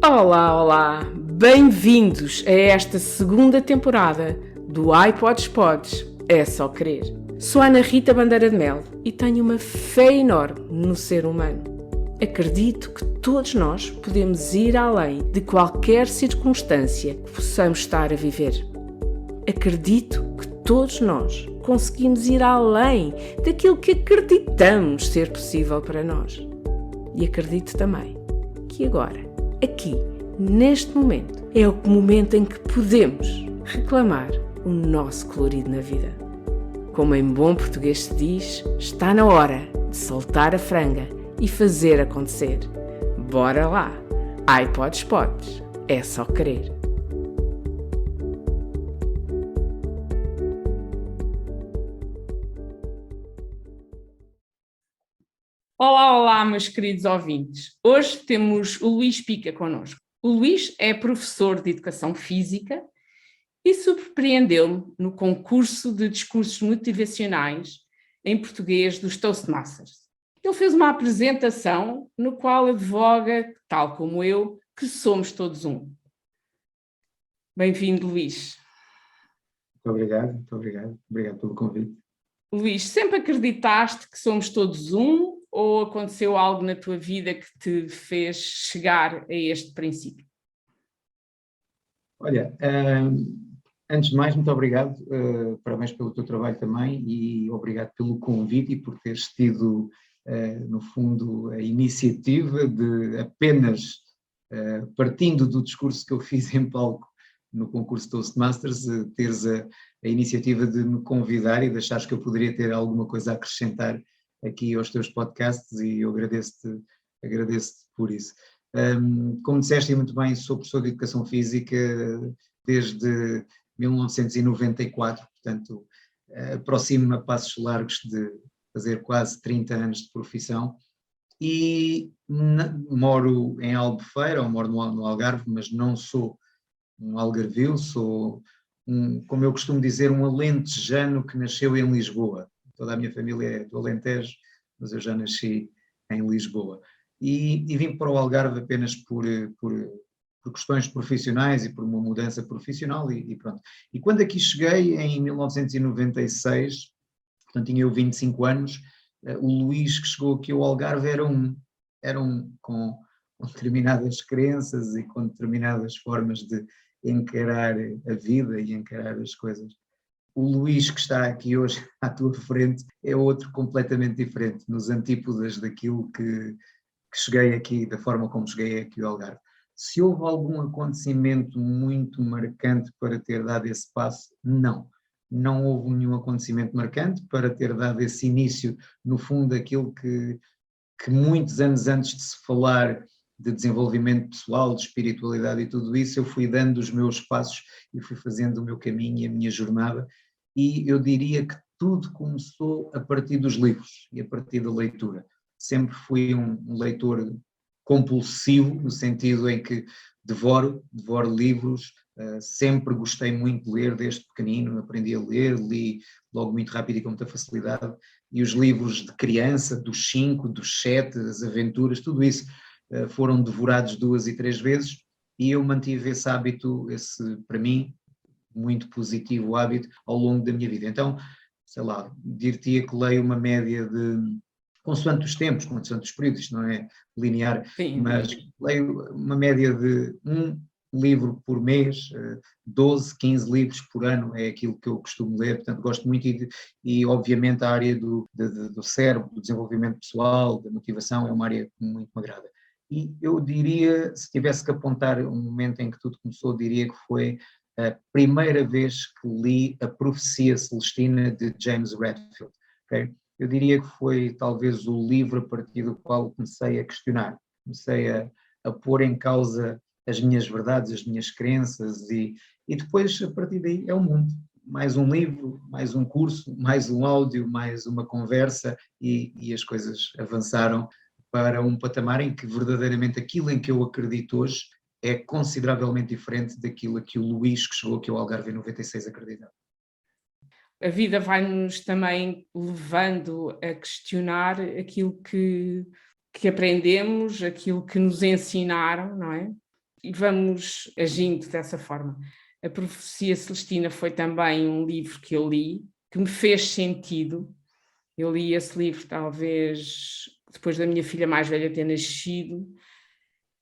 Olá, olá! Bem-vindos a esta segunda temporada do iPods Pods, é só querer. Sou a Ana Rita Bandeira de Mel e tenho uma fé enorme no ser humano. Acredito que todos nós podemos ir além de qualquer circunstância que possamos estar a viver. Acredito que todos nós conseguimos ir além daquilo que acreditamos ser possível para nós. E acredito também que agora, aqui, neste momento, é o momento em que podemos reclamar o nosso colorido na vida. Como em bom português se diz, está na hora de soltar a franga e fazer acontecer. Bora lá! iPods Pods, é só querer. Olá, olá, meus queridos ouvintes. Hoje temos o Luís Pica connosco. O Luís é professor de Educação Física e surpreendeu-me no concurso de discursos motivacionais em português dos Toastmasters. Ele fez uma apresentação no qual advoga, tal como eu, que somos todos um. Bem-vindo, Luís. Muito obrigado. Obrigado pelo convite. Luís, sempre acreditaste que somos todos um ou aconteceu algo na tua vida que te fez chegar a este princípio? Olha, antes de mais, muito obrigado, parabéns pelo teu trabalho também e obrigado pelo convite e por teres tido, no fundo, a iniciativa de apenas, partindo do discurso que eu fiz em palco no concurso Toastmasters, teres a iniciativa de me convidar e de achares que eu poderia ter alguma coisa a acrescentar aqui aos teus podcasts e eu agradeço-te por isso. Como disseste muito bem, sou professor de Educação Física desde 1994, portanto aproximo-me a passos largos de fazer quase 30 anos de profissão e moro em Albufeira, ou moro no Algarve, mas não sou um algarvio, sou, como eu costumo dizer, um alentejano que nasceu em Lisboa. Toda a minha família é do Alentejo, mas eu já nasci em Lisboa. E vim para o Algarve apenas por questões profissionais e por uma mudança profissional e pronto. E quando aqui cheguei, em 1996, portanto tinha eu 25 anos, o Luís que chegou aqui ao Algarve era um com determinadas crenças e com determinadas formas de encarar a vida e encarar as coisas. O Luís que está aqui hoje à tua frente é outro completamente diferente, nos antípodas daquilo que cheguei aqui, da forma como cheguei aqui ao Algarve. Se houve algum acontecimento muito marcante para ter dado esse passo, não. Não houve nenhum acontecimento marcante para ter dado esse início, no fundo, daquilo que muitos anos antes de se falar de desenvolvimento pessoal, de espiritualidade e tudo isso, eu fui dando os meus passos e fui fazendo o meu caminho e a minha jornada, e eu diria que tudo começou a partir dos livros e a partir da leitura. Sempre fui um leitor compulsivo, no sentido em que devoro livros, sempre gostei muito de ler desde pequenino, aprendi a ler, li logo muito rápido e com muita facilidade, e os livros de criança, dos 5, dos 7, as aventuras, tudo isso foram devorados 2 e 3 vezes, e eu mantive esse hábito, esse, para mim, muito positivo hábito ao longo da minha vida. Então, sei lá, dir-te-ia que leio uma média de, consoante os tempos, consoante os períodos, isto não é linear, Sim. mas leio uma média de um livro por mês, 12, 15 livros por ano é aquilo que eu costumo ler, portanto gosto muito e obviamente a área do cérebro, do desenvolvimento pessoal, da motivação é uma área que muito me agrada. E eu diria, se tivesse que apontar um momento em que tudo começou, diria que foi a primeira vez que li A Profecia Celestina de James Redfield. Okay? Eu diria que foi talvez o livro a partir do qual comecei a questionar, comecei a pôr em causa as minhas verdades, as minhas crenças e depois a partir daí é o mundo. Mais um livro, mais um curso, mais um áudio, mais uma conversa e as coisas avançaram para um patamar em que verdadeiramente aquilo em que eu acredito hoje é consideravelmente diferente daquilo a que o Luís, que chegou aqui ao Algarve em 96, acreditava. A vida vai-nos também levando a questionar aquilo que aprendemos, aquilo que nos ensinaram, não é? e vamos agindo dessa forma. A Profecia Celestina foi também um livro que eu li, que me fez sentido. Eu li esse livro talvez depois da minha filha mais velha ter nascido.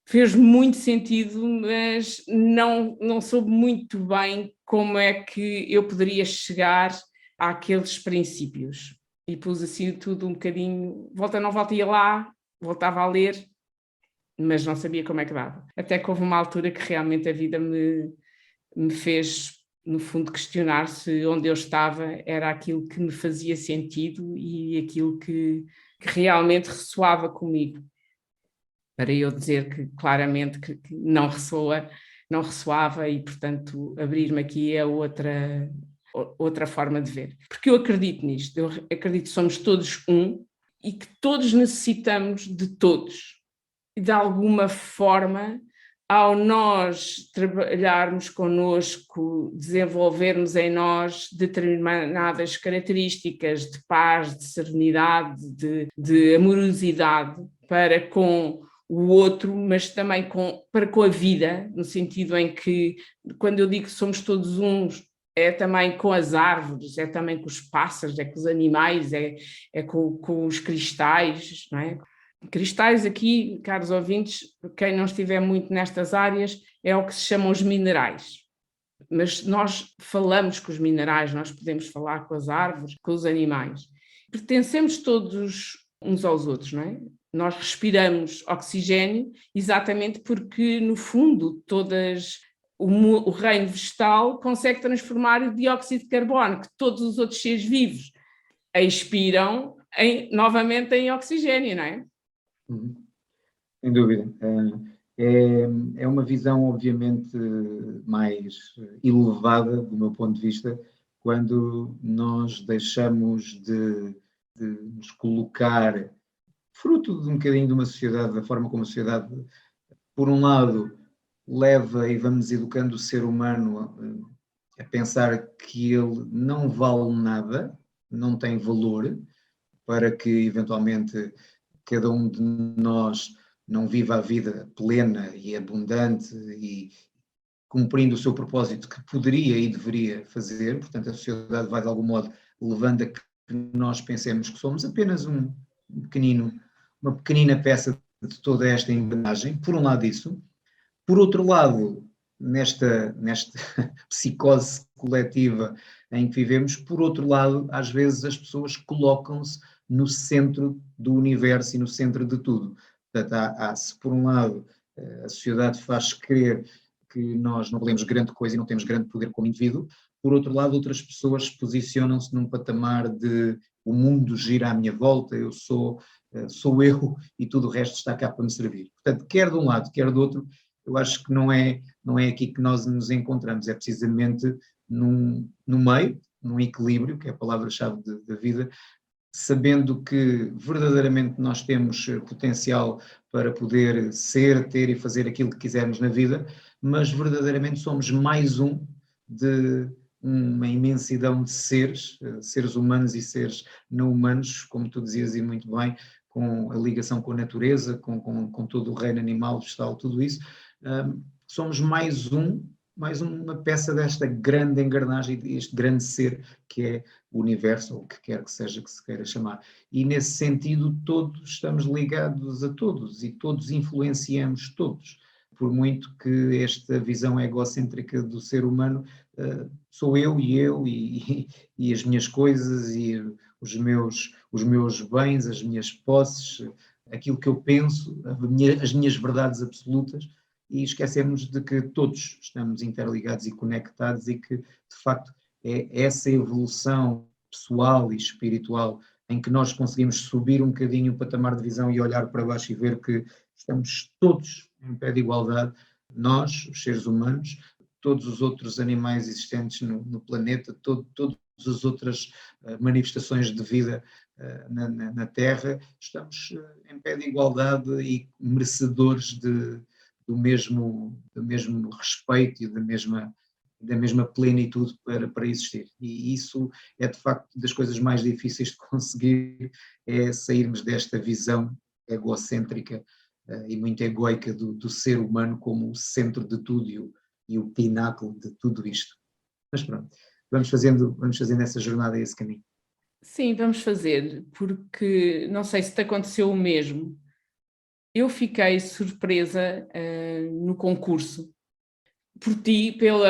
Fez muito sentido, mas não soube muito bem como é que eu poderia chegar àqueles princípios. E pus assim tudo um bocadinho, volta não volta, ia lá, voltava a ler, mas não sabia como é que dava. Até que houve uma altura que realmente a vida me fez, no fundo, questionar se onde eu estava era aquilo que me fazia sentido e aquilo que realmente ressoava comigo. Para eu dizer que claramente que não ressoava e, portanto, abrir-me aqui é outra forma de ver. Porque eu acredito nisto, eu acredito que somos todos um e que todos necessitamos de todos. E de alguma forma, ao nós trabalharmos connosco, desenvolvermos em nós determinadas características de paz, de serenidade, de amorosidade para com o outro, mas também para com a vida, no sentido em que, quando eu digo que somos todos uns, é também com as árvores, é também com os pássaros, é com os animais, é com os cristais, não é? Cristais aqui, caros ouvintes, quem não estiver muito nestas áreas, é o que se chamam os minerais. Mas nós falamos com os minerais, nós podemos falar com as árvores, com os animais. Pertencemos todos uns aos outros, não é? Nós respiramos oxigênio exatamente porque, no fundo, o reino vegetal consegue transformar o dióxido de carbono que todos os outros seres vivos expiram novamente em oxigênio, não é? Sem dúvida. É uma visão, obviamente, mais elevada, do meu ponto de vista, quando nós deixamos de nos colocar, fruto de um bocadinho de uma sociedade, da forma como a sociedade, por um lado, leva e vamos educando o ser humano a pensar que ele não vale nada, não tem valor, para que eventualmente cada um de nós não viva a vida plena e abundante e cumprindo o seu propósito que poderia e deveria fazer. Portanto, a sociedade vai de algum modo levando a que nós pensemos que somos apenas uma pequenina peça de toda esta engrenagem. Por um lado isso. Por outro lado, nesta psicose coletiva em que vivemos, por outro lado, às vezes as pessoas colocam-se no centro do universo e no centro de tudo. Portanto, se por um lado a sociedade faz crer que nós não valemos grande coisa e não temos grande poder como indivíduo, por outro lado outras pessoas posicionam-se num patamar de o mundo gira à minha volta, eu sou eu e tudo o resto está cá para me servir. Portanto, quer de um lado, quer do outro, eu acho que não é aqui que nós nos encontramos, é precisamente no meio, num equilíbrio, que é a palavra-chave da vida, sabendo que verdadeiramente nós temos potencial para poder ser, ter e fazer aquilo que quisermos na vida, mas verdadeiramente somos mais um de uma imensidão de seres humanos e seres não humanos, como tu dizias e muito bem, com a ligação com a natureza, com todo o reino animal, vegetal, tudo isso. Somos mais uma peça desta grande engrenagem, este grande ser que é o universo, ou o que quer que seja que se queira chamar. E nesse sentido todos estamos ligados a todos e todos influenciamos todos. Por muito que esta visão egocêntrica do ser humano, sou eu e as minhas coisas e os meus bens, as minhas posses, aquilo que eu penso, as minhas verdades absolutas, e esquecemos de que todos estamos interligados e conectados e que, de facto, é essa evolução pessoal e espiritual em que nós conseguimos subir um bocadinho o patamar de visão e olhar para baixo e ver que estamos todos em pé de igualdade, nós, os seres humanos, todos os outros animais existentes no planeta, todas as outras manifestações de vida na Terra, estamos em pé de igualdade e merecedores do mesmo respeito e da mesma plenitude para existir. E isso é, de facto, das coisas mais difíceis de conseguir, é sairmos desta visão egocêntrica e muito egoica do ser humano como o centro de tudo e o pináculo de tudo isto. Mas pronto, vamos fazendo essa jornada e esse caminho. Sim, vamos fazer, porque não sei se te aconteceu o mesmo. Eu fiquei surpresa no concurso por ti, pela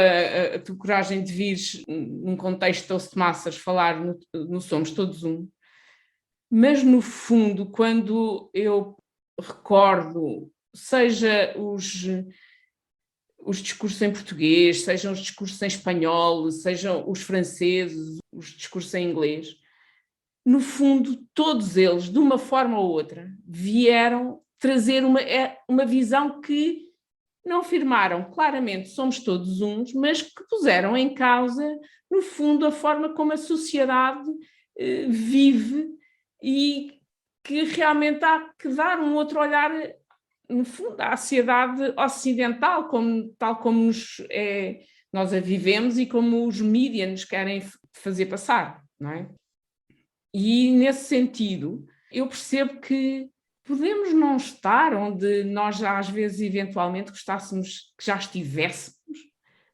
a tua coragem de vires num contexto de Toastmasters falar no Somos Todos Um, mas no fundo, quando eu recordo, seja os discursos em português, sejam os discursos em espanhol, sejam os franceses, os discursos em inglês, no fundo, todos eles, de uma forma ou outra, vieram trazer uma visão que não afirmaram claramente somos todos uns, mas que puseram em causa, no fundo, a forma como a sociedade vive e que realmente há que dar um outro olhar, no fundo, à sociedade ocidental, tal como nós a vivemos e como os mídias nos querem fazer passar, não é? E, nesse sentido, eu percebo que podemos não estar onde nós às vezes eventualmente gostássemos que já estivéssemos,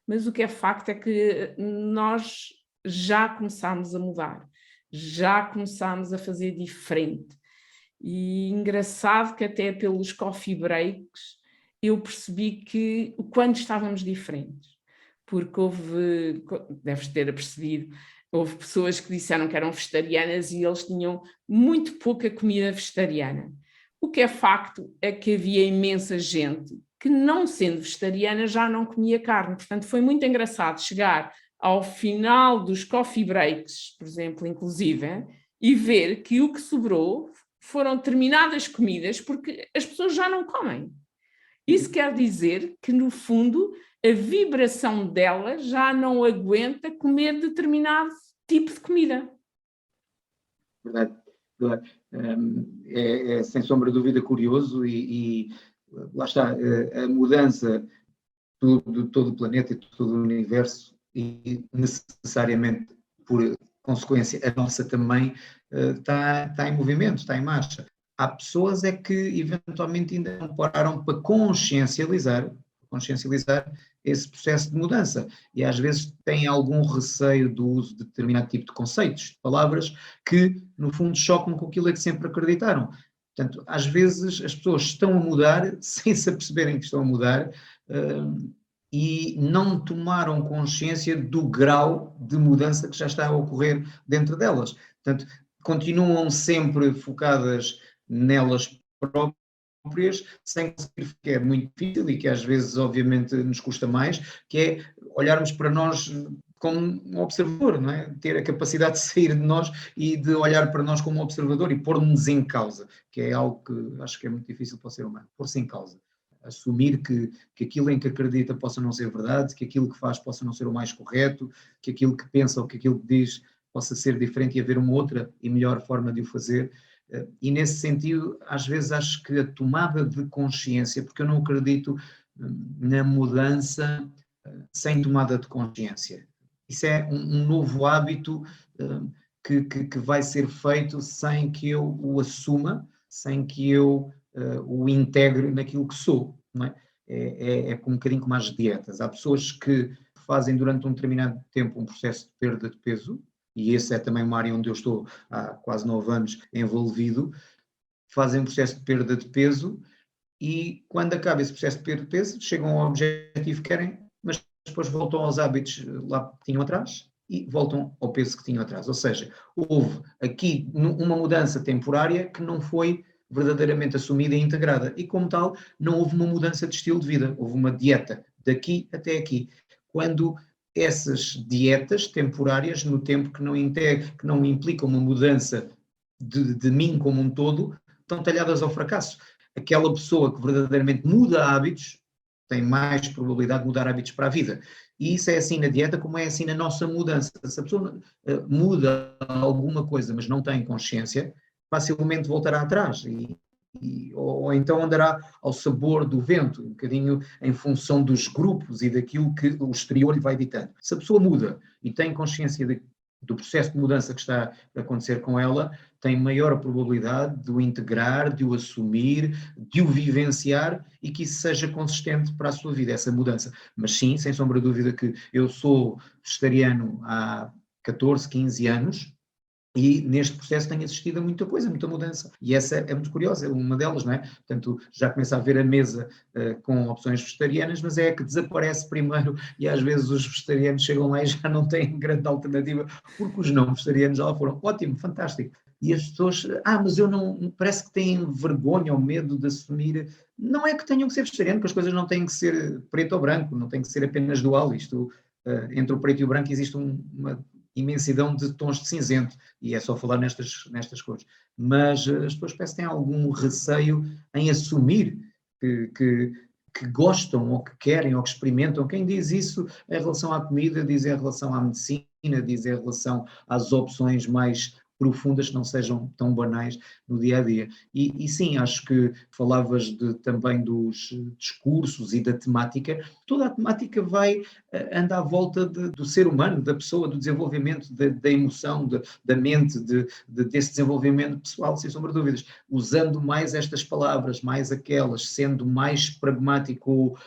mas o que é facto é que nós já começámos a mudar, já começámos a fazer diferente. E engraçado que até pelos coffee breaks eu percebi que o quanto estávamos diferentes, porque deves ter percebido, houve pessoas que disseram que eram vegetarianas e eles tinham muito pouca comida vegetariana. O que é facto é que havia imensa gente que, não sendo vegetariana, já não comia carne. Portanto, foi muito engraçado chegar ao final dos coffee breaks, por exemplo, inclusive, e ver que o que sobrou foram determinadas comidas porque as pessoas já não comem. Isso quer dizer que, no fundo, a vibração dela já não aguenta comer determinado tipo de comida. Verdade, verdade. É sem sombra de dúvida curioso e lá está, a mudança de todo o planeta e de todo o universo e necessariamente por consequência a nossa também está em movimento, está em marcha. Há pessoas é que eventualmente ainda não pararam para consciencializar esse processo de mudança e às vezes têm algum receio do uso de determinado tipo de conceitos, de palavras que no fundo chocam com aquilo a que sempre acreditaram. Portanto, às vezes as pessoas estão a mudar sem se aperceberem que estão a mudar e não tomaram consciência do grau de mudança que já está a ocorrer dentro delas. Portanto, continuam sempre focadas nelas próprias, sem conseguir, que é muito difícil e que às vezes obviamente nos custa mais, que é olharmos para nós como um observador, não é? Ter a capacidade de sair de nós e de olhar para nós como um observador e pôr-nos em causa, que é algo que acho que é muito difícil para o ser humano, pôr-se em causa. Assumir que aquilo em que acredita possa não ser verdade, que aquilo que faz possa não ser o mais correto, que aquilo que pensa ou que aquilo que diz possa ser diferente e haver uma outra e melhor forma de o fazer. E nesse sentido, às vezes acho que a tomada de consciência, porque eu não acredito na mudança sem tomada de consciência. Isso é um novo hábito que vai ser feito sem que eu o assuma, sem que eu o integre naquilo que sou, não é? É um bocadinho como as dietas. Há pessoas que fazem durante um determinado tempo um processo de perda de peso, e esse é também uma área onde eu estou há quase 9 anos envolvido, fazem um processo de perda de peso e quando acaba esse processo de perda de peso, chegam ao objetivo que querem, mas depois voltam aos hábitos lá que tinham atrás e voltam ao peso que tinham atrás. Ou seja, houve aqui uma mudança temporária que não foi verdadeiramente assumida e integrada e como tal não houve uma mudança de estilo de vida, houve uma dieta daqui até aqui. Quando essas dietas temporárias, no tempo que não implicam uma mudança de mim como um todo, estão talhadas ao fracasso. Aquela pessoa que verdadeiramente muda hábitos tem mais probabilidade de mudar hábitos para a vida. E isso é assim na dieta como é assim na nossa mudança. Se a pessoa muda alguma coisa, mas não tem consciência, facilmente voltará atrás ou então andará ao sabor do vento, um bocadinho em função dos grupos e daquilo que o exterior lhe vai ditando. Se a pessoa muda e tem consciência do processo de mudança que está a acontecer com ela, tem maior probabilidade de o integrar, de o assumir, de o vivenciar e que isso seja consistente para a sua vida, essa mudança. Mas sim, sem sombra de dúvida que eu sou vegetariano há 14, 15 anos, e neste processo tenho assistido a muita coisa, muita mudança. E essa é muito curiosa, é uma delas, não é? Portanto, já começa a ver a mesa com opções vegetarianas, mas é a que desaparece primeiro e às vezes os vegetarianos chegam lá e já não têm grande alternativa, porque os não vegetarianos já lá foram. Ótimo, fantástico. E as pessoas, mas eu não, parece que têm vergonha ou medo de assumir. Não é que tenham que ser vegetariano, porque as coisas não têm que ser preto ou branco, não têm que ser apenas dual. Isto, entre o preto e o branco existe uma imensidão de tons de cinzento, e é só falar nestas cores. Mas as pessoas parecem que têm algum receio em assumir que gostam, ou que querem, ou que experimentam. Quem diz isso em relação à comida, diz em relação à medicina, diz em relação às opções mais profundas, que não sejam tão banais no dia a dia. E sim, acho que falavas também dos discursos e da temática. Toda a temática vai andar à volta do ser humano, da pessoa, do desenvolvimento da emoção, da mente, desse desenvolvimento pessoal, sem sombra de dúvidas. Usando mais estas palavras, mais aquelas, sendo mais pragmático,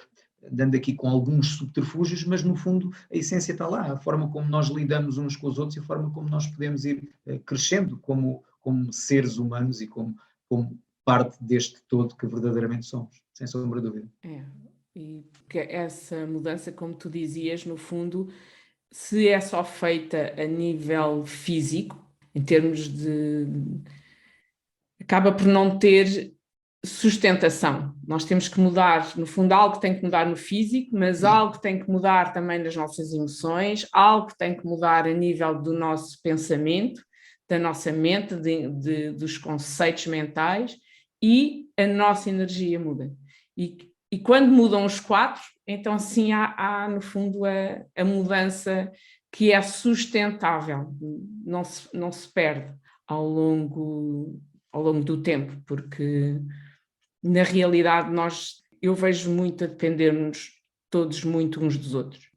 dando aqui com alguns subterfúgios, mas no fundo a essência está lá, a forma como nós lidamos uns com os outros e a forma como nós podemos ir crescendo como seres humanos e como parte deste todo que verdadeiramente somos, sem sombra de dúvida. E porque essa mudança, como tu dizias, no fundo, se é só feita a nível físico, em termos de... acaba por não ter sustentação. Nós temos que mudar, no fundo, algo tem que mudar no físico, mas algo tem que mudar também nas nossas emoções, algo tem que mudar a nível do nosso pensamento, da nossa mente, dos conceitos mentais, e a nossa energia muda. E quando mudam os quatro, então sim há no fundo a mudança que é sustentável, não se perde ao longo do tempo, porque na realidade eu vejo muito a dependermos todos muito uns dos outros.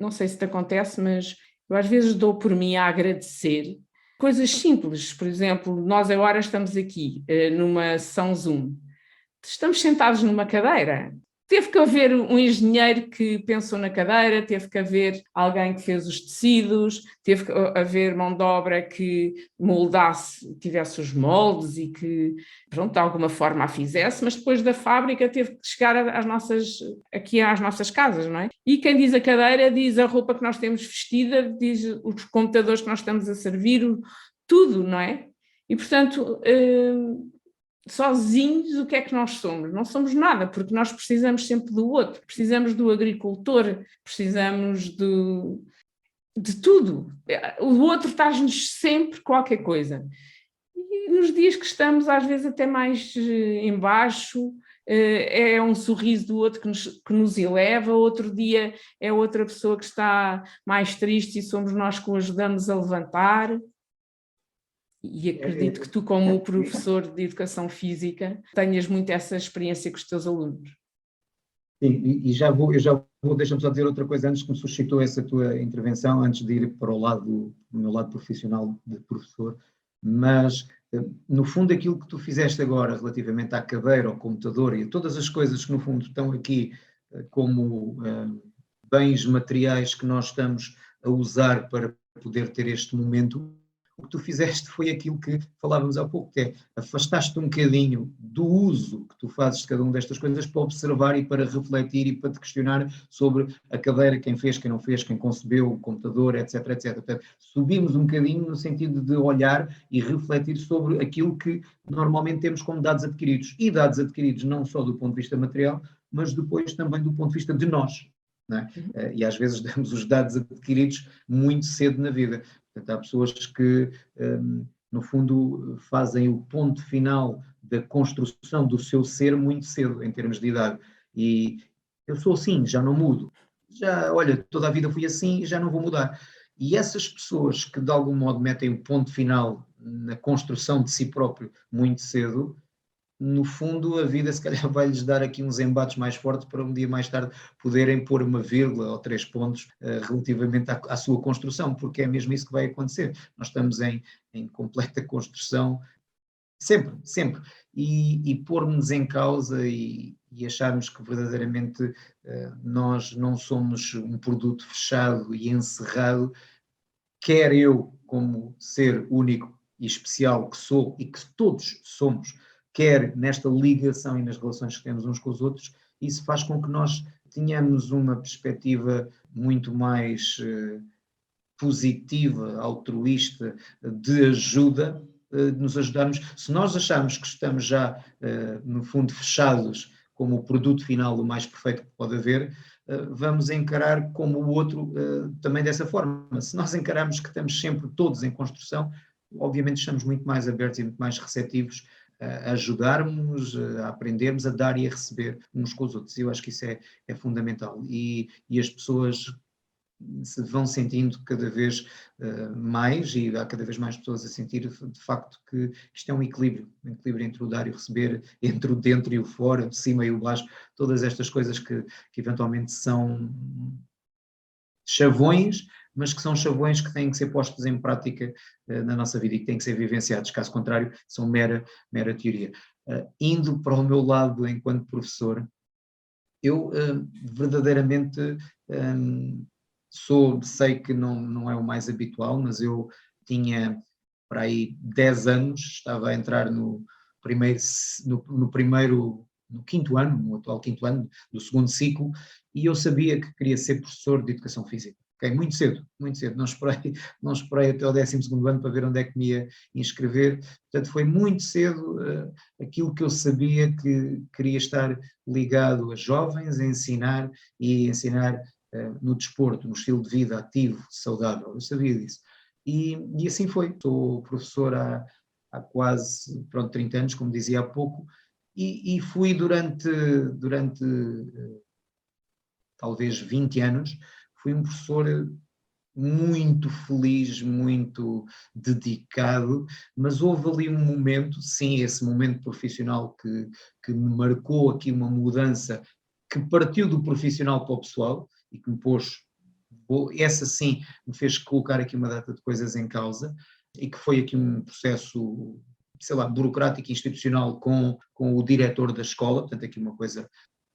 Não sei se te acontece, mas eu às vezes dou por mim a agradecer coisas simples. Por exemplo, nós agora estamos aqui numa sessão Zoom. Estamos sentados numa cadeira. Teve que haver um engenheiro que pensou na cadeira, teve que haver alguém que fez os tecidos, teve que haver mão de obra que tivesse os moldes e que, pronto, de alguma forma a fizesse, mas depois da fábrica teve que chegar às nossas casas, não é? E quem diz a cadeira diz a roupa que nós temos vestida, diz os computadores que nós estamos a servir, tudo, não é? E, portanto... sozinhos, o que é que nós somos? Não somos nada, porque nós precisamos sempre do outro, precisamos do agricultor, precisamos de tudo. O outro traz-nos sempre qualquer coisa. E nos dias que estamos, às vezes até mais em baixo, é um sorriso do outro que nos eleva, outro dia é outra pessoa que está mais triste e somos nós que o ajudamos a levantar. E acredito que tu, como professor de Educação Física, tenhas muito essa experiência com os teus alunos. Sim, e deixa-me só dizer outra coisa antes que me suscitou essa tua intervenção, antes de ir para o meu lado profissional de professor, mas no fundo aquilo que tu fizeste agora relativamente à cadeira, ao computador e a todas as coisas que no fundo estão aqui como bens materiais que nós estamos a usar para poder ter este momento, o que tu fizeste foi aquilo que falávamos há pouco, que é afastaste um bocadinho do uso que tu fazes de cada uma destas coisas para observar e para refletir e para te questionar sobre a cadeira, quem fez, quem não fez, quem concebeu, o computador, etc, etc. Portanto, subimos um bocadinho no sentido de olhar e refletir sobre aquilo que normalmente temos como dados adquiridos. E dados adquiridos não só do ponto de vista material, mas depois também do ponto de vista de nós. Não é? E às vezes damos os dados adquiridos muito cedo na vida. Portanto, há pessoas que, no fundo, fazem o ponto final da construção do seu ser muito cedo, em termos de idade. E eu sou assim, já não mudo. Olha, toda a vida fui assim e já não vou mudar. E essas pessoas que, de algum modo, metem o ponto final na construção de si próprio muito cedo, no fundo a vida se calhar vai-lhes dar aqui uns embates mais fortes para um dia mais tarde poderem pôr uma vírgula ou 3 pontos relativamente à sua construção, porque é mesmo isso que vai acontecer. Nós estamos em completa construção sempre, sempre. E pôr-nos em causa e acharmos que verdadeiramente nós não somos um produto fechado e encerrado, quer eu, como ser único e especial que sou e que todos somos, quer nesta ligação e nas relações que temos uns com os outros, isso faz com que nós tenhamos uma perspectiva muito mais positiva, altruísta, de ajuda, de nos ajudarmos. Se nós acharmos que estamos já, no fundo, fechados como o produto final, o mais perfeito que pode haver, vamos encarar como o outro também dessa forma. Se nós encararmos que estamos sempre todos em construção, obviamente estamos muito mais abertos e muito mais receptivos a ajudarmos, a aprendermos, a dar e a receber uns com os outros. Eu acho que isso é fundamental. E as pessoas se vão sentindo cada vez mais, e há cada vez mais pessoas a sentir de facto que isto é um equilíbrio entre o dar e o receber, entre o dentro e o fora, o de cima e o baixo, todas estas coisas que eventualmente são chavões, mas que são chavões que têm que ser postos em prática na nossa vida e que têm que ser vivenciados, caso contrário são mera teoria. Indo para o meu lado enquanto professor, eu verdadeiramente sei que não é o mais habitual, mas eu tinha para aí 10 anos, estava a entrar no quinto ano, no atual quinto ano do segundo ciclo, e eu sabia que queria ser professor de educação física. Okay, muito cedo, não esperei até o 12º ano para ver onde é que me ia inscrever, portanto foi muito cedo aquilo que eu sabia que queria estar ligado a jovens, a ensinar no desporto, no estilo de vida ativo, saudável, eu sabia disso. E assim foi, sou professor há quase 30 anos, como dizia há pouco, e fui durante talvez 20 anos, fui um professor muito feliz, muito dedicado, mas houve ali um momento, sim, esse momento profissional que me marcou aqui uma mudança que partiu do profissional para o pessoal e que me pôs, essa sim, me fez colocar aqui uma data de coisas em causa e que foi aqui um processo, sei lá, burocrático e institucional com o diretor da escola, portanto aqui uma coisa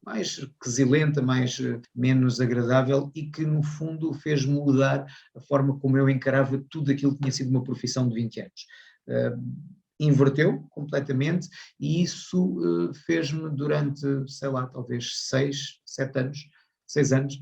mais quesilenta, menos agradável e que no fundo fez mudar a forma como eu encarava tudo aquilo que tinha sido uma profissão de 20 anos. Inverteu completamente e isso fez-me durante, sei lá, talvez 6 anos,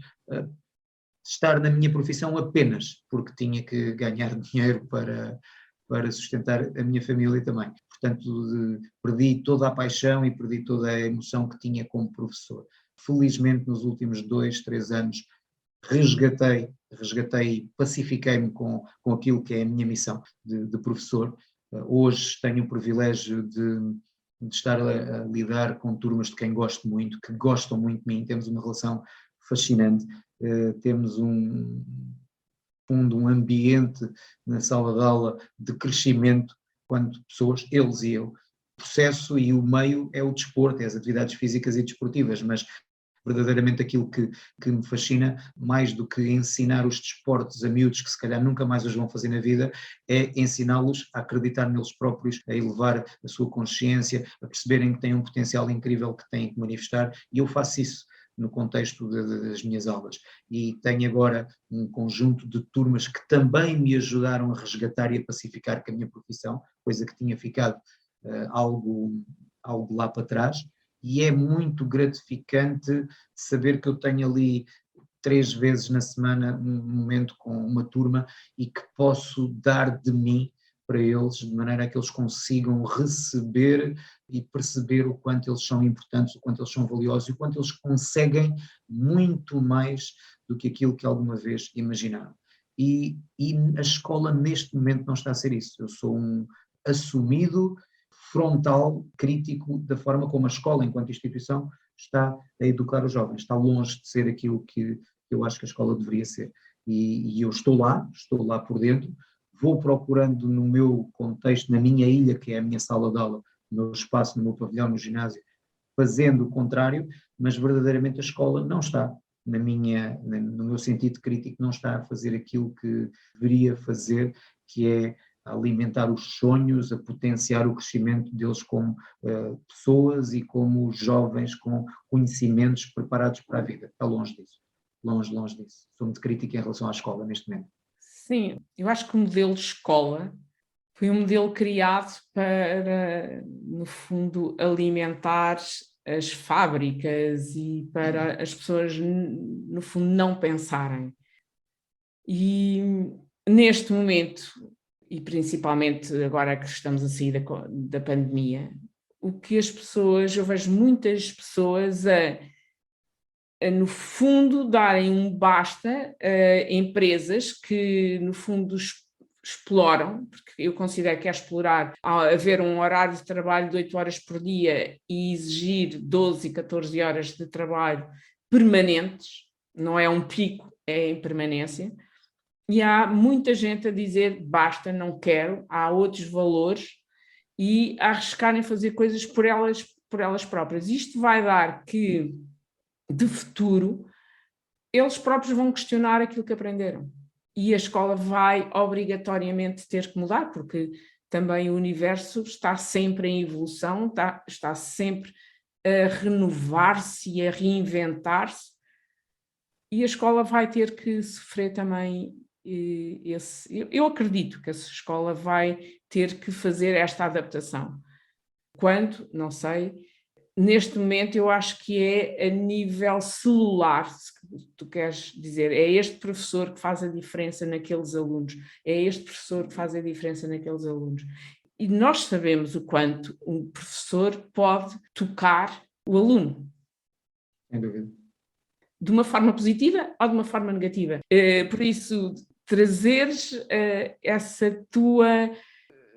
estar na minha profissão apenas porque tinha que ganhar dinheiro para sustentar a minha família também. Portanto, perdi toda a paixão e perdi toda a emoção que tinha como professor. Felizmente, nos últimos 2, 3 anos, resgatei e pacifiquei-me com aquilo que é a minha missão de professor. Hoje tenho o privilégio de estar a lidar com turmas de quem gosto muito, que gostam muito de mim, temos uma relação fascinante, temos um ambiente na sala de aula de crescimento, quando pessoas, eles e eu, o processo e o meio é o desporto, é as atividades físicas e desportivas, mas verdadeiramente aquilo que me fascina, mais do que ensinar os desportos a miúdos que se calhar nunca mais os vão fazer na vida, é ensiná-los a acreditar neles próprios, a elevar a sua consciência, a perceberem que têm um potencial incrível que têm que manifestar, e eu faço isso no contexto das minhas aulas. E tenho agora um conjunto de turmas que também me ajudaram a resgatar e a pacificar com a minha profissão, coisa que tinha ficado algo lá para trás, e é muito gratificante saber que eu tenho ali 3 vezes na semana um momento com uma turma e que posso dar de mim para eles, de maneira a que eles consigam receber e perceber o quanto eles são importantes, o quanto eles são valiosos e o quanto eles conseguem muito mais do que aquilo que alguma vez imaginaram. E a escola neste momento não está a ser isso. Eu sou um assumido frontal crítico da forma como a escola, enquanto instituição, está a educar os jovens. Está longe de ser aquilo que eu acho que a escola deveria ser. E eu estou lá por dentro, vou procurando no meu contexto, na minha ilha, que é a minha sala de aula, meu espaço, no meu pavilhão, no ginásio, fazendo o contrário, mas verdadeiramente a escola não está, no meu sentido crítico, não está a fazer aquilo que deveria fazer, que é a alimentar os sonhos, a potenciar o crescimento deles como pessoas e como jovens com conhecimentos preparados para a vida. Está longe disso, longe, longe disso. Sou muito crítico em relação à escola neste momento. Sim, eu acho que o modelo de escola foi um modelo criado para, no fundo, alimentar as fábricas e para as pessoas, no fundo, não pensarem. E neste momento, e principalmente agora que estamos a sair da pandemia, o que as pessoas, eu vejo muitas pessoas no fundo, darem um basta a empresas que, no fundo, exploram, porque eu considero que é explorar, haver um horário de trabalho de 8 horas por dia e exigir 12 e 14 horas de trabalho permanentes, não é um pico, é em permanência, e há muita gente a dizer basta, não quero, há outros valores e a arriscarem fazer coisas por elas próprias. Isto vai dar que de futuro, eles próprios vão questionar aquilo que aprenderam. E a escola vai obrigatoriamente ter que mudar, porque também o universo está sempre em evolução, está sempre a renovar-se e a reinventar-se, e a escola vai ter que sofrer também esse. Eu acredito que a escola vai ter que fazer esta adaptação. Quando? Não sei. Neste momento eu acho que é a nível celular, se tu queres dizer, é este professor que faz a diferença naqueles alunos, é este professor que faz a diferença naqueles alunos. E nós sabemos o quanto um professor pode tocar o aluno. Sem dúvida. De uma forma positiva ou de uma forma negativa. Por isso, trazeres essa tua,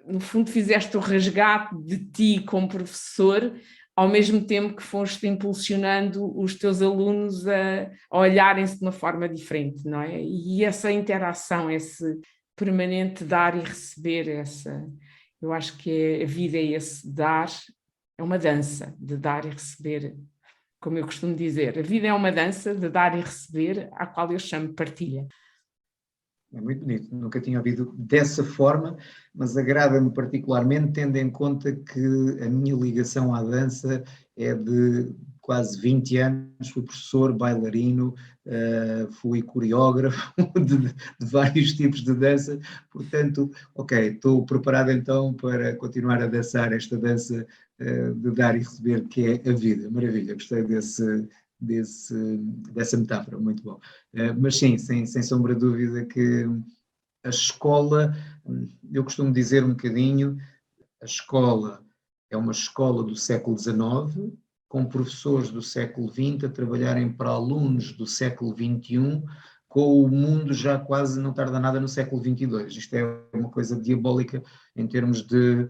no fundo fizeste o resgate de ti como professor, ao mesmo tempo que foste impulsionando os teus alunos a olharem-se de uma forma diferente, não é? E essa interação, esse permanente dar e receber, eu acho que a vida é esse dar, é uma dança de dar e receber, como eu costumo dizer. A vida é uma dança de dar e receber, à qual eu chamo partilha. É muito bonito, nunca tinha ouvido dessa forma, mas agrada-me particularmente, tendo em conta que a minha ligação à dança é de quase 20 anos, fui professor, bailarino, fui coreógrafo de vários tipos de dança, portanto, ok, estou preparado então para continuar a dançar esta dança de dar e receber, que é a vida. Maravilha, gostei dessa metáfora, muito bom. Mas sim, sem sombra de dúvida que a escola, eu costumo dizer um bocadinho, a escola é uma escola do século XIX, com professores do século XX a trabalharem para alunos do século XXI, com o mundo já quase não tarda nada no século XXII. Isto é uma coisa diabólica em termos de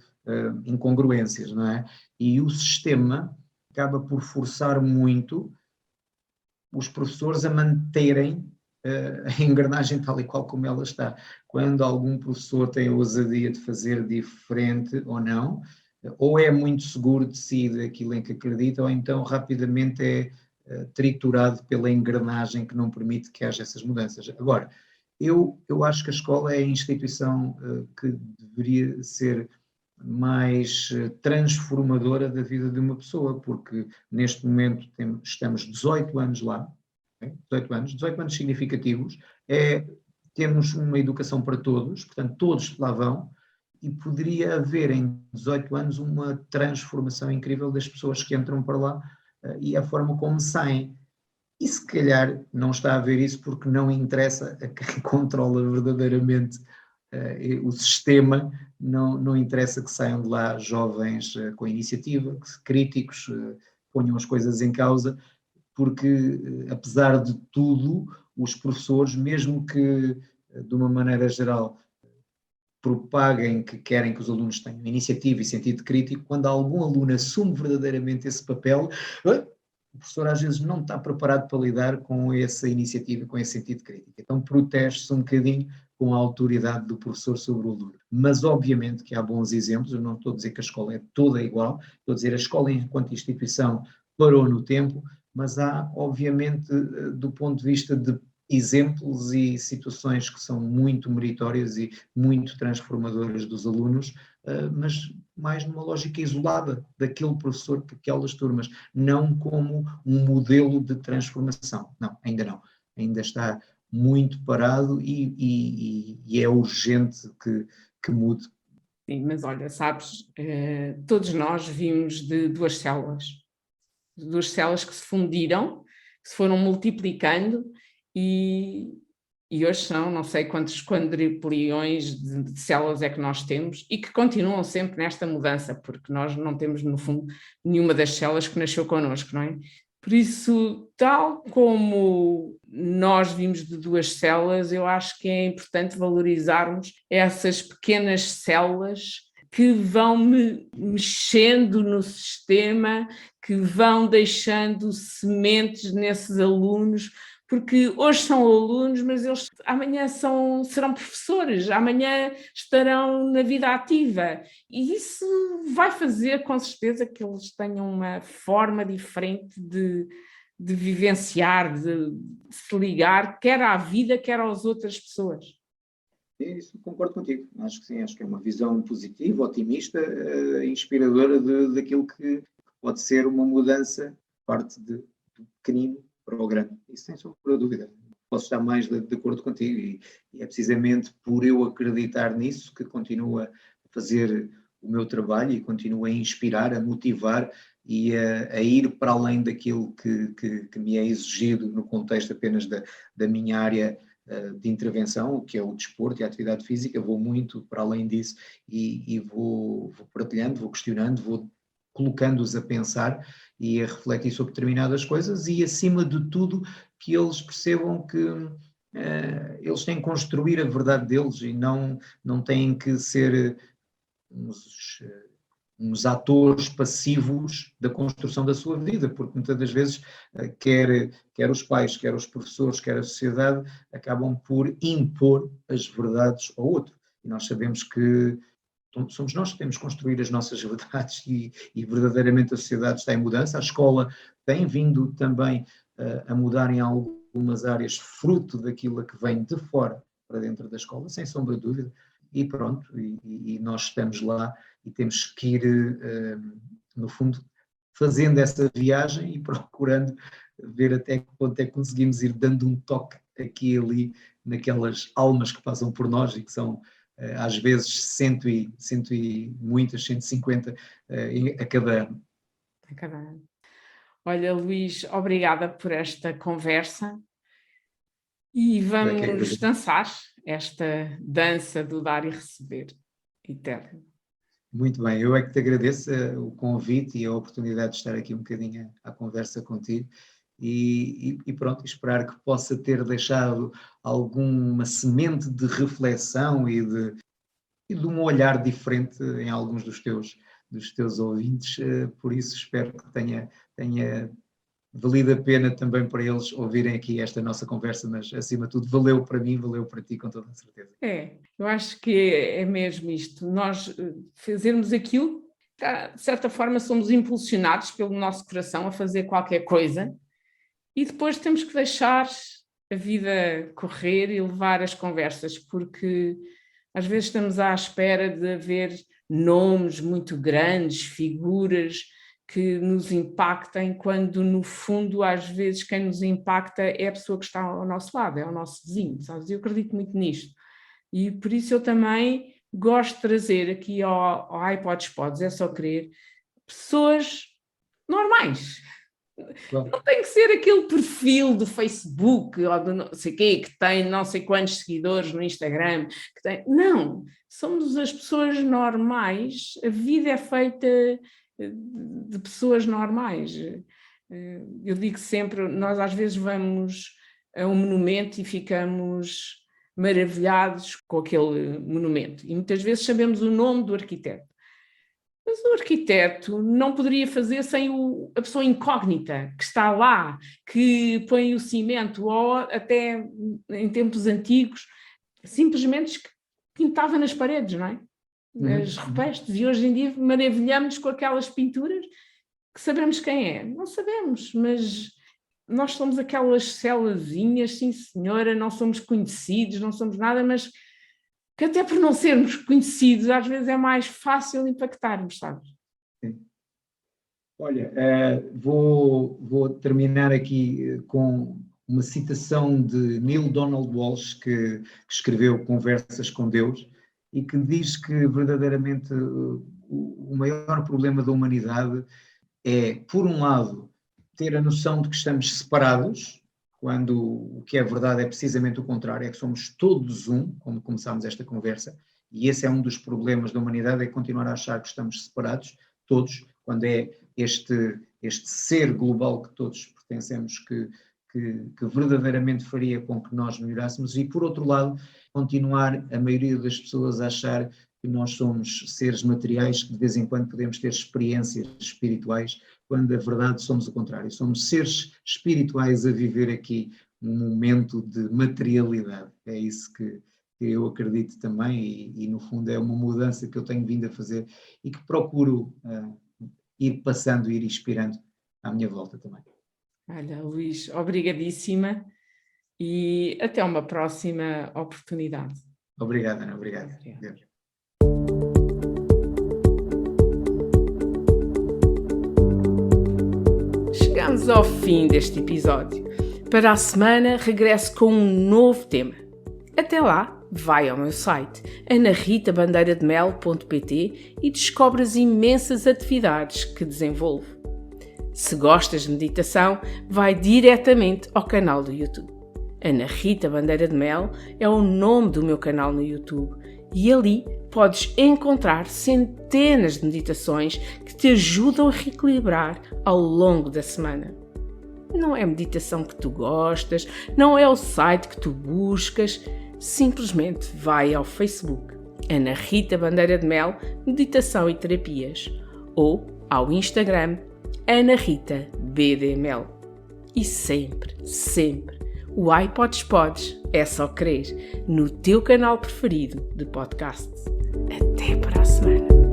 incongruências, não é? E o sistema acaba por forçar muito os professores a manterem a engrenagem tal e qual como ela está. Quando algum professor tem a ousadia de fazer diferente ou não, ou é muito seguro de si daquilo em que acredita, ou então rapidamente é triturado pela engrenagem que não permite que haja essas mudanças. Agora, eu acho que a escola é a instituição que deveria ser mais transformadora da vida de uma pessoa, porque neste momento estamos 18 anos lá, 18 anos significativos, temos uma educação para todos, portanto todos lá vão, e poderia haver em 18 anos uma transformação incrível das pessoas que entram para lá e a forma como saem. E se calhar não está a ver isso porque não interessa a quem controla verdadeiramente o sistema, não interessa que saiam de lá jovens com iniciativa, críticos, ponham as coisas em causa, porque apesar de tudo, os professores, mesmo que de uma maneira geral propaguem que querem que os alunos tenham iniciativa e sentido crítico, quando algum aluno assume verdadeiramente esse papel, o professor às vezes não está preparado para lidar com essa iniciativa, com esse sentido crítico. Então protege-se um bocadinho com a autoridade do professor sobre o aluno. Mas, obviamente, que há bons exemplos, eu não estou a dizer que a escola é toda igual, estou a dizer a escola, enquanto instituição, parou no tempo, mas há, obviamente, do ponto de vista de exemplos e situações que são muito meritórias e muito transformadoras dos alunos, mas mais numa lógica isolada daquele professor, daquelas turmas, não como um modelo de transformação. Não, ainda não. Ainda está muito parado e é urgente que mude. Sim, mas olha, sabes, todos nós vimos de duas células que se fundiram, que se foram multiplicando e hoje são não sei quantos quadrilhões de células é que nós temos e que continuam sempre nesta mudança, porque nós não temos, no fundo, nenhuma das células que nasceu connosco, não é? Por isso, tal como nós vimos de duas células, eu acho que é importante valorizarmos essas pequenas células que vão mexendo no sistema, que vão deixando sementes nesses alunos, porque hoje são alunos, mas eles amanhã serão professores, amanhã estarão na vida ativa. E isso vai fazer, com certeza, que eles tenham uma forma diferente de vivenciar, de se ligar, quer à vida, quer às outras pessoas. Isso concordo contigo. Acho que sim, acho que é uma visão positiva, otimista, inspiradora daquilo que pode ser uma mudança, parte do pequenino para o grande. Isso sem sombra de dúvida. Posso estar mais de acordo contigo e é precisamente por eu acreditar nisso que continuo a fazer o meu trabalho e continuo a inspirar, a motivar e a ir para além daquilo que me é exigido no contexto apenas da minha área de intervenção, que é o desporto e a atividade física. Vou muito para além disso e vou partilhando, vou questionando, vou colocando-os a pensar e a refletir sobre determinadas coisas e, acima de tudo, que eles percebam que eles têm que construir a verdade deles e não têm que ser uns atores passivos da construção da sua vida, porque muitas das vezes quer os pais, quer os professores, quer a sociedade acabam por impor as verdades ao outro. E nós sabemos que somos nós que temos que construir as nossas verdades e verdadeiramente a sociedade está em mudança. A escola tem vindo também a mudar em algumas áreas, fruto daquilo que vem de fora para dentro da escola, sem sombra de dúvida. E pronto, e nós estamos lá e temos que ir, no fundo, fazendo essa viagem e procurando ver até que ponto é que conseguimos ir dando um toque aqui e ali naquelas almas que passam por nós e que são às vezes 150 a cada ano. A cada ano. Olha, Luís, obrigada por esta conversa e vamos dançar esta dança do dar e receber eterno. Muito bem, eu é que te agradeço o convite e a oportunidade de estar aqui um bocadinho à conversa contigo e pronto, esperar que possa ter deixado alguma semente de reflexão e de um olhar diferente em alguns dos teus ouvintes, por isso espero que tenha valido a pena também para eles ouvirem aqui esta nossa conversa, mas acima de tudo valeu para mim, valeu para ti com toda a certeza. Eu acho que é mesmo isto, nós fazermos aquilo, de certa forma somos impulsionados pelo nosso coração a fazer qualquer coisa e depois temos que deixar a vida correr e levar as conversas, porque às vezes estamos à espera de haver nomes muito grandes, figuras que nos impactem, quando no fundo às vezes quem nos impacta é a pessoa que está ao nosso lado, é o nosso vizinho, sabes? Eu acredito muito nisto e por isso eu também gosto de trazer aqui ao iPods Pods, é só querer, pessoas normais. Claro. Não tem que ser aquele perfil do Facebook ou do não sei quê, que tem não sei quantos seguidores no Instagram. Não, somos as pessoas normais, a vida é feita de pessoas normais. Eu digo sempre, nós às vezes vamos a um monumento e ficamos maravilhados com aquele monumento e muitas vezes sabemos o nome do arquiteto. Mas o arquiteto não poderia fazer sem a pessoa incógnita que está lá, que põe o cimento, ou até em tempos antigos simplesmente pintava nas paredes, não é? As repestes, e hoje em dia maravilhamos com aquelas pinturas que sabemos quem é. Não sabemos, mas nós somos aquelas celazinhas, sim senhora, não somos conhecidos, não somos nada, mas que até por não sermos conhecidos, às vezes é mais fácil impactarmos, sabes? Sim. Olha, vou terminar aqui com uma citação de Neil Donald Walsh, que escreveu Conversas com Deus, e que diz que verdadeiramente o maior problema da humanidade é, por um lado, ter a noção de que estamos separados, quando o que é verdade é precisamente o contrário, é que somos todos um, como começámos esta conversa, e esse é um dos problemas da humanidade, é continuar a achar que estamos separados, todos, quando é este ser global que todos pertencemos que verdadeiramente faria com que nós melhorássemos, e por outro lado, continuar a maioria das pessoas a achar que nós somos seres materiais, que de vez em quando podemos ter experiências espirituais, quando a verdade somos o contrário, somos seres espirituais a viver aqui um momento de materialidade. É isso que eu acredito também, e no fundo é uma mudança que eu tenho vindo a fazer e que procuro ir passando, ir inspirando à minha volta também. Olha, Luís, obrigadíssima e até uma próxima oportunidade. Obrigado, Ana, obrigado. Chegamos ao fim deste episódio. Para a semana regresso com um novo tema. Até lá, vai ao meu site anaritabandeira-de-mel.pt e descobre as imensas atividades que desenvolvo. Se gostas de meditação, vai diretamente ao canal do YouTube. Ana Rita Bandeira de Mel é o nome do meu canal no YouTube e ali podes encontrar centenas de meditações que te ajudam a reequilibrar ao longo da semana. Não é a meditação que tu gostas, não é o site que tu buscas, simplesmente vai ao Facebook Ana Rita Bandeira de Mel, Meditação e Terapias, ou ao Instagram Ana Rita BDML. E sempre, o iPods é só crer no teu canal preferido de podcast. Até para a semana.